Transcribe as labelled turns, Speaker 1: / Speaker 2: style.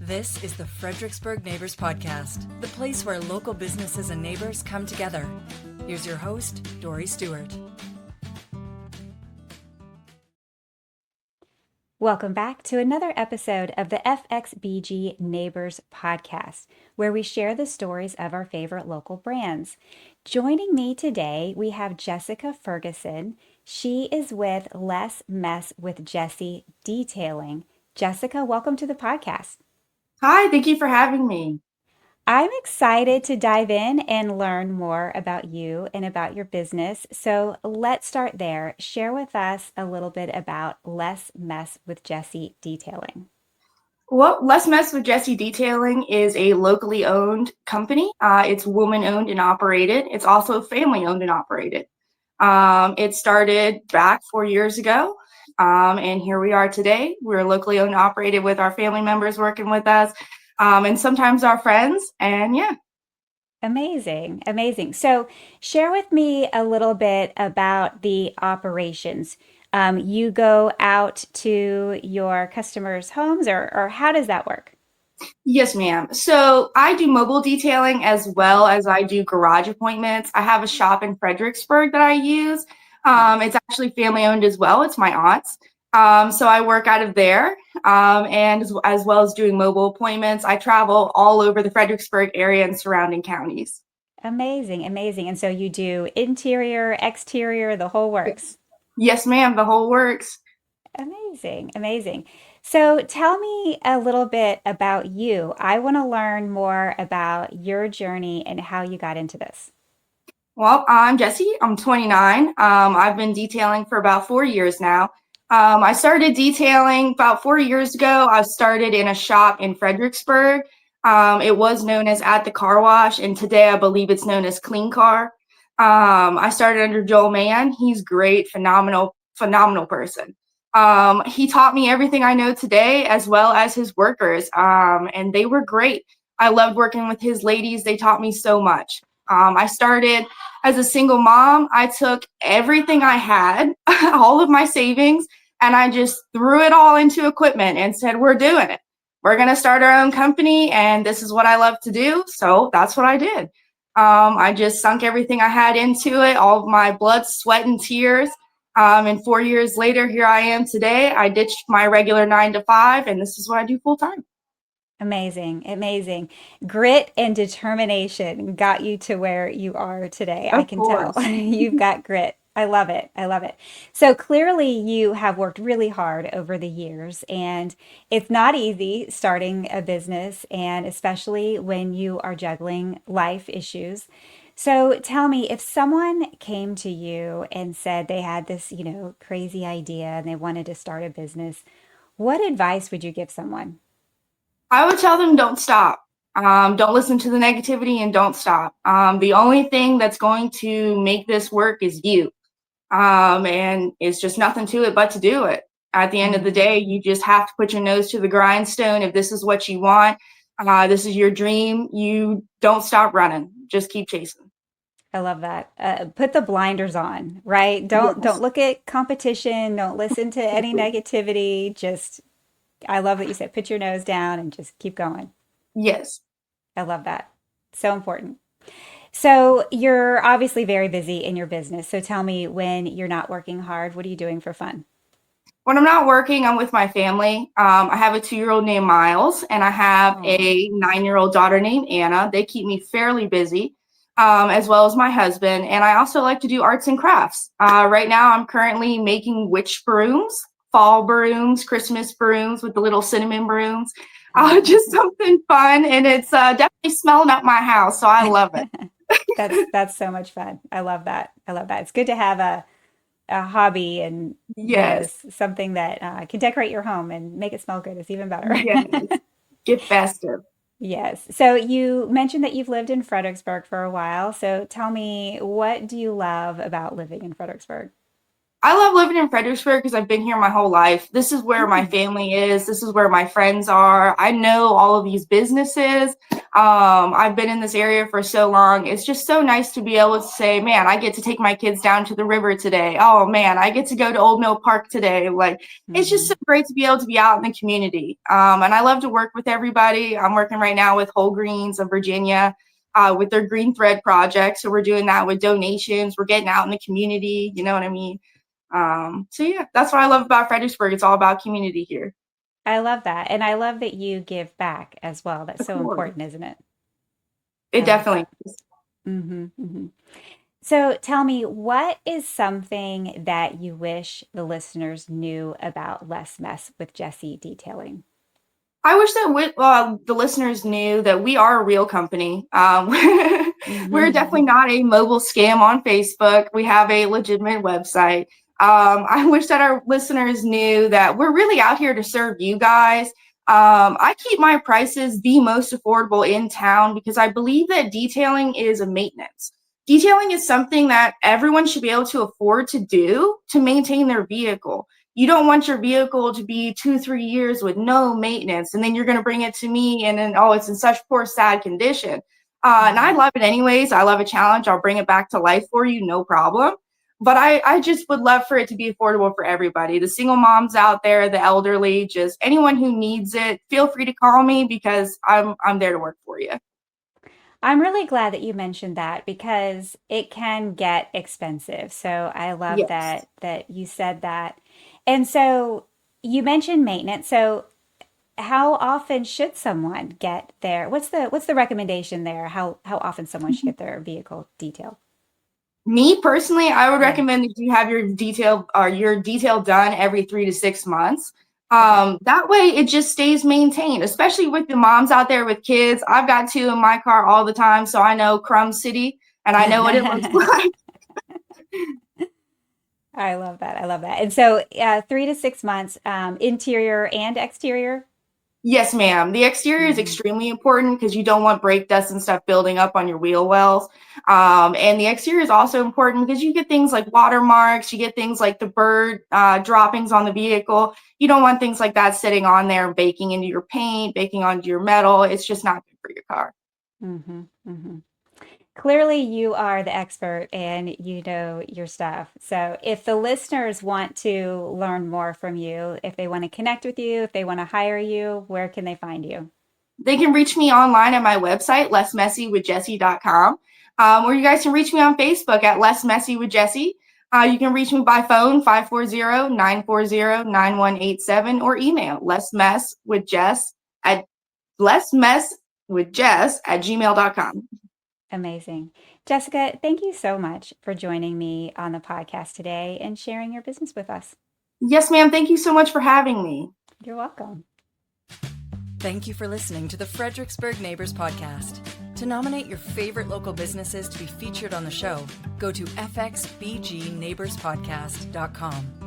Speaker 1: This is the Fredericksburg Neighbors Podcast, the place where local businesses and neighbors come together. Here's your host, Dory Stewart.
Speaker 2: Welcome back to another episode of the FXBG Neighbors Podcast, where we share the stories of our favorite local brands. Joining me today, we have Jessica Ferguson. She is with Less Mess with Jessi Detailing. Jessica, welcome to the podcast.
Speaker 3: Hi, thank you for having me.
Speaker 2: I'm excited to dive in and learn more about you and about your business. So let's start there. Share with us a little bit about Less Mess with Jessi Detailing.
Speaker 3: Well, Less Mess with Jessi Detailing is a locally owned company. It's woman owned and operated. It's also family owned and operated. It started back 4 years ago, and here we are today. We're locally owned and operated with our family members working with us, and sometimes our friends. And yeah.
Speaker 2: Amazing, amazing. So, share with me a little bit about the operations. You go out to your customers' homes, or how does that work?
Speaker 3: Yes, ma'am. So I do mobile detailing as well as I do garage appointments. I have a shop in Fredericksburg that I use. It's actually family owned as well. It's my aunt's. So I work out of there, and as well as doing mobile appointments. I travel all over the Fredericksburg area and surrounding counties.
Speaker 2: Amazing, amazing. And so you do interior, exterior, the whole works.
Speaker 3: Yes, ma'am. The whole works.
Speaker 2: Amazing, amazing. So tell me a little bit about you. I want to learn more about your journey and how you got into this.
Speaker 3: Well, I'm Jessi. I'm 29. I've been detailing for about 4 years now. I started detailing about 4 years ago. I started in a shop in Fredericksburg. It was known as At the Car Wash, and today I believe it's known as Clean Car. I started under Joel Mann. He's great, phenomenal, phenomenal person. He taught me everything I know today, as well as his workers, and they were great. I loved working with his ladies. They taught me so much. I started as a single mom. I took everything I had, all of my savings, and I just threw it all into equipment and said, we're doing it. We're going to start our own company, and this is what I love to do. So that's what I did. I just sunk everything I had into it, all of my blood, sweat, and tears. And 4 years later, here I am today. I ditched my regular 9 to 5, and this is what I do full time.
Speaker 2: Amazing, amazing. Grit and determination got you to where you are today. I
Speaker 3: Of
Speaker 2: can tell
Speaker 3: course.
Speaker 2: you've got grit. I love it. I love it. So clearly, you have worked really hard over the years, and it's not easy starting a business, and especially when you are juggling life issues. So tell me, if someone came to you and said they had this, crazy idea and they wanted to start a business, what advice would you give someone?
Speaker 3: I would tell them don't stop. Don't listen to the negativity and don't stop. The only thing that's going to make this work is you. And it's just nothing to it but to do it. At the end of the day, you just have to put your nose to the grindstone. If this is what you want, this is your dream, you don't stop running. Just keep chasing.
Speaker 2: I love that. Put the blinders on, right? Don't
Speaker 3: Yes.
Speaker 2: look at competition. Don't listen to any negativity. Just, I love that you said put your nose down and just keep going.
Speaker 3: Yes.
Speaker 2: I love that. So important. So you're obviously very busy in your business. So tell me, when you're not working hard, what are you doing for fun?
Speaker 3: When I'm not working, I'm with my family. I have a 2-year-old named Miles, and I have
Speaker 2: Oh,
Speaker 3: a 9-year-old daughter named Anna. They keep me fairly busy, as well as my husband. And I also like to do arts and crafts. Right now, I'm currently making witch brooms, fall brooms, Christmas brooms with the little cinnamon brooms.
Speaker 2: oh.
Speaker 3: Just something fun, and it's definitely smelling up my house, so I love it.
Speaker 2: That's so much fun. I love that. I love that. It's good to have a hobby and
Speaker 3: Yes,
Speaker 2: something that can decorate your home and make it smell good is even better.
Speaker 3: yes. Get festive.
Speaker 2: Yes. So you mentioned that you've lived in Fredericksburg for a while. So tell me, what do you love about living in Fredericksburg?
Speaker 3: I love living in Fredericksburg because I've been here my whole life. This is where my
Speaker 2: Mm.
Speaker 3: family is. This is where my friends are. I know all of these businesses. I've been in this area for so long. It's just so nice to be able to say, man, I get to take my kids down to the river today. Oh man, I get to go to Old Mill Park today. Like, it's just so
Speaker 2: Mhm.
Speaker 3: great to be able to be out in the community. And I love to work with everybody. I'm working right now with Whole Greens of Virginia. With their Green Thread project. So we're doing that with donations. We're getting out in the community. You know what I mean? So yeah, that's what I love about Fredericksburg. It's all about community here.
Speaker 2: I love that. And I love that you give back as well. That's
Speaker 3: Of
Speaker 2: so
Speaker 3: course.
Speaker 2: important, isn't it?
Speaker 3: It
Speaker 2: I love
Speaker 3: definitely
Speaker 2: that.
Speaker 3: is.
Speaker 2: Hmm. So tell me, what is something that you wish the listeners knew about Less Mess with Jessi Detailing?
Speaker 3: I wish that the listeners knew that we are a real company. We're definitely
Speaker 2: Hmm.
Speaker 3: not a mobile scam on Facebook. We have a legitimate website. I wish that our listeners knew that we're really out here to serve you guys. I keep my prices the most affordable in town because I believe that detailing is a maintenance. Detailing is something that everyone should be able to afford to do to maintain their vehicle. You don't want your vehicle to be 2-3 years with no maintenance, and then you're going to bring it to me, and then it's in such poor, sad condition. And I
Speaker 2: Hmm.
Speaker 3: love it anyways. I love a challenge. I'll bring it back to life for you, no problem. But I just would love for it to be affordable for everybody. The single moms out there, the elderly, just anyone who needs it. Feel free to call me because I'm there to work for you.
Speaker 2: I'm really glad that you mentioned that because it can get expensive. So I love
Speaker 3: Yes.
Speaker 2: that you said that. And so you mentioned maintenance. So how often should someone get their what's the recommendation there? How often someone should get their vehicle detailed?
Speaker 3: Me personally, I would
Speaker 2: Yeah.
Speaker 3: recommend that you have your detail done every 3 to 6 months.
Speaker 2: Okay.
Speaker 3: That way it just stays maintained, especially with the moms out there with kids. I've got two in my car all the time, so I know Crumb City and I know what it looks like.
Speaker 2: I love that. I love that. And so, 3 to 6 months, interior and exterior.
Speaker 3: Yes, ma'am. The exterior is
Speaker 2: Hmm.
Speaker 3: extremely important because you don't want brake dust and stuff building up on your wheel wells. And the exterior is also important because you get things like watermarks, you get things like the bird droppings on the vehicle. You don't want things like that sitting on there and baking into your paint, baking onto your metal. It's just not good for your car.
Speaker 2: Hmm. Hmm. Clearly, you are the expert and you know your stuff. So, if the listeners want to learn more from you, if they want to connect with you, if they want to hire you, where can they find you?
Speaker 3: They can reach me online at my website, lessmessywithjessi.com, or you guys can reach me on Facebook at Less Messy with Jessi. You can reach me by phone, 540-940-9187, or email at lessmesswithjess@gmail.com.
Speaker 2: Amazing. Jessica, thank you so much for joining me on the podcast today and sharing your business with us.
Speaker 3: Yes, ma'am. Thank you so much for having me.
Speaker 2: You're welcome.
Speaker 1: Thank you for listening to the Fredericksburg Neighbors Podcast. To nominate your favorite local businesses to be featured on the show, go to fxbgneighborspodcast.com.